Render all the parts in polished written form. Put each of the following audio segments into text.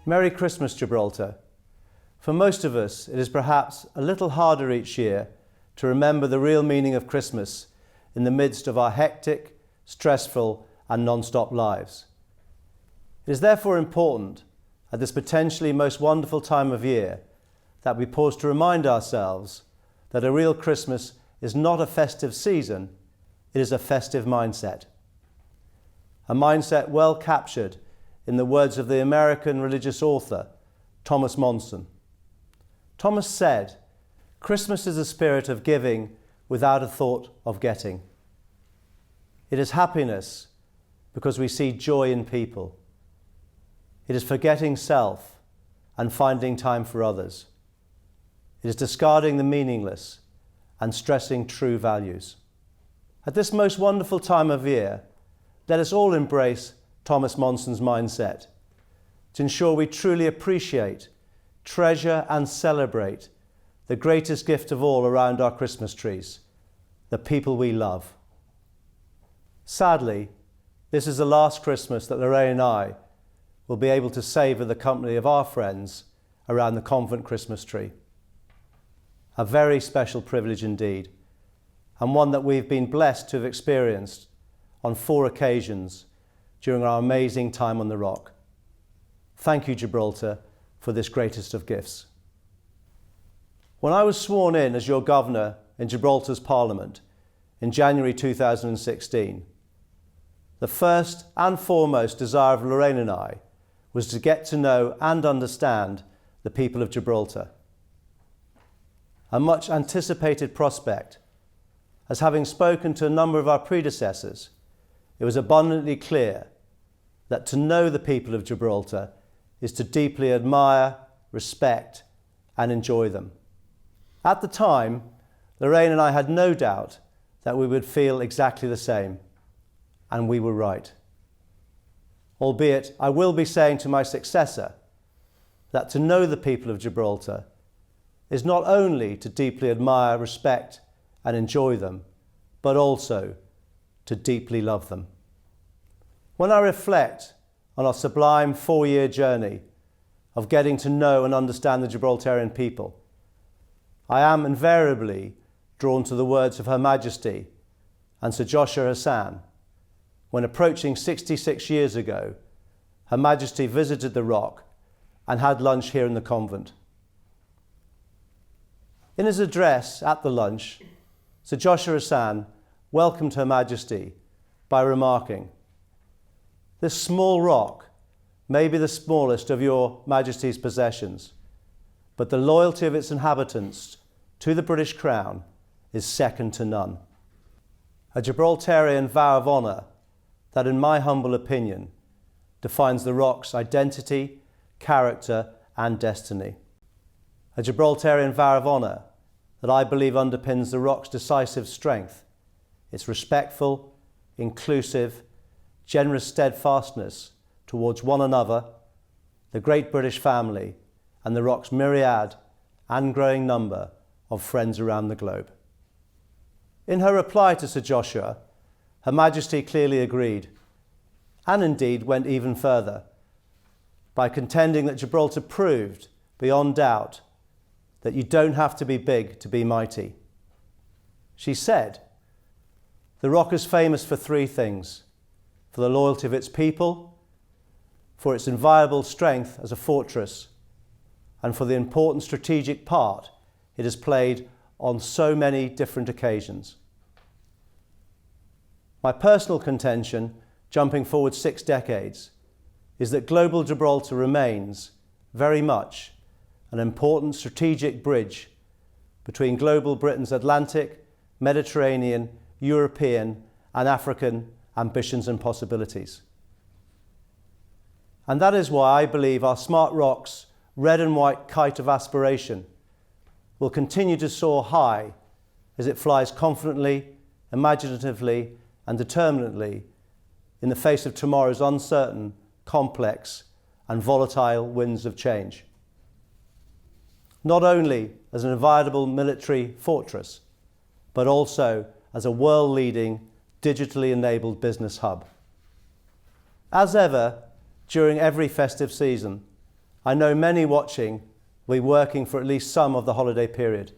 Merry Christmas, Gibraltar. For most of us, it is perhaps a little harder each year to remember the real meaning of Christmas in the midst of our hectic, stressful and non-stop lives. It is therefore important at this potentially most wonderful time of year that we pause to remind ourselves that a real Christmas is not a festive season, it is a festive mindset. A mindset well captured in the words of the American religious author, Thomas Monson. Thomas said, "Christmas is a spirit of giving without a thought of getting. It is happiness because we see joy in people. It is forgetting self and finding time for others. It is discarding the meaningless and stressing true values." At this most wonderful time of year, let us all embrace Thomas Monson's mindset to ensure we truly appreciate, treasure and celebrate the greatest gift of all around our Christmas trees, the people we love. Sadly, this is the last Christmas that Lorraine and I will be able to savour the company of our friends around the convent Christmas tree. A very special privilege indeed, and one that we've been blessed to have experienced on 4 occasions during our amazing time on the Rock. Thank you, Gibraltar, for this greatest of gifts. When I was sworn in as your governor in Gibraltar's Parliament in January 2016, the first and foremost desire of Lorraine and I was to get to know and understand the people of Gibraltar. A much anticipated prospect, as having spoken to a number of our predecessors, it was abundantly clear that to know the people of Gibraltar is to deeply admire, respect, and enjoy them. At the time, Lorraine and I had no doubt that we would feel exactly the same, and we were right. Albeit, I will be saying to my successor that to know the people of Gibraltar is not only to deeply admire, respect, and enjoy them, but also to deeply love them. When I reflect on our sublime 4-year journey of getting to know and understand the Gibraltarian people, I am invariably drawn to the words of Her Majesty and Sir Joshua Hassan when, approaching 66 years ago, Her Majesty visited the Rock and had lunch here in the convent. In his address at the lunch, Sir Joshua Hassan welcomed Her Majesty by remarking, "This small rock may be the smallest of your Majesty's possessions, but the loyalty of its inhabitants to the British Crown is second to none." A Gibraltarian vow of honour that, in my humble opinion, defines the Rock's identity, character and destiny. A Gibraltarian vow of honour that I believe underpins the Rock's decisive strength, its respectful, inclusive, generous steadfastness towards one another, the great British family, and the Rock's myriad and growing number of friends around the globe. In her reply to Sir Joshua, Her Majesty clearly agreed, and indeed went even further, by contending that Gibraltar proved, beyond doubt, that you don't have to be big to be mighty. She said, "The Rock is famous for 3 things: for the loyalty of its people, for its inviolable strength as a fortress, and for the important strategic part it has played on so many different occasions." My personal contention, jumping forward 6 decades, is that global Gibraltar remains very much an important strategic bridge between global Britain's Atlantic, Mediterranean, European and African ambitions and possibilities. And that is why I believe our Smart Rock's red and white kite of aspiration will continue to soar high as it flies confidently, imaginatively and determinedly in the face of tomorrow's uncertain, complex and volatile winds of change. Not only as an inviolable military fortress, but also as a world-leading, digitally enabled business hub. As ever, during every festive season, I know many watching will be working for at least some of the holiday period.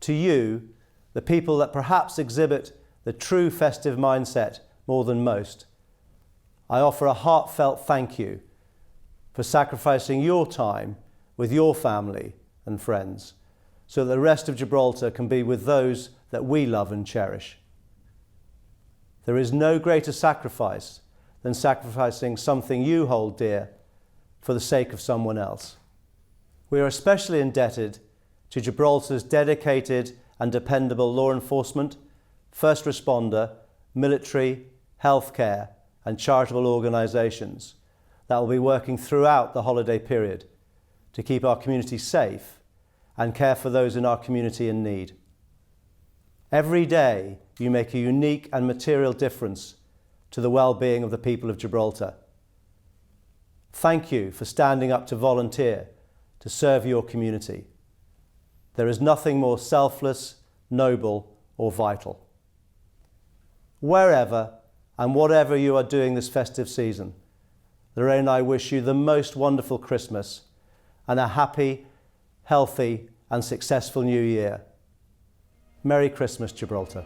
To you, the people that perhaps exhibit the true festive mindset more than most, I offer a heartfelt thank you for sacrificing your time with your family and friends so that the rest of Gibraltar can be with those that we love and cherish. There is no greater sacrifice than sacrificing something you hold dear for the sake of someone else. We are especially indebted to Gibraltar's dedicated and dependable law enforcement, first responder, military, healthcare and charitable organisations that will be working throughout the holiday period to keep our community safe and care for those in our community in need. Every day you make a unique and material difference to the well-being of the people of Gibraltar. Thank you for standing up to volunteer to serve your community. There is nothing more selfless, noble or vital. Wherever and whatever you are doing this festive season, Lorraine and I wish you the most wonderful Christmas and a happy, healthy and successful New Year. Merry Christmas, Gibraltar.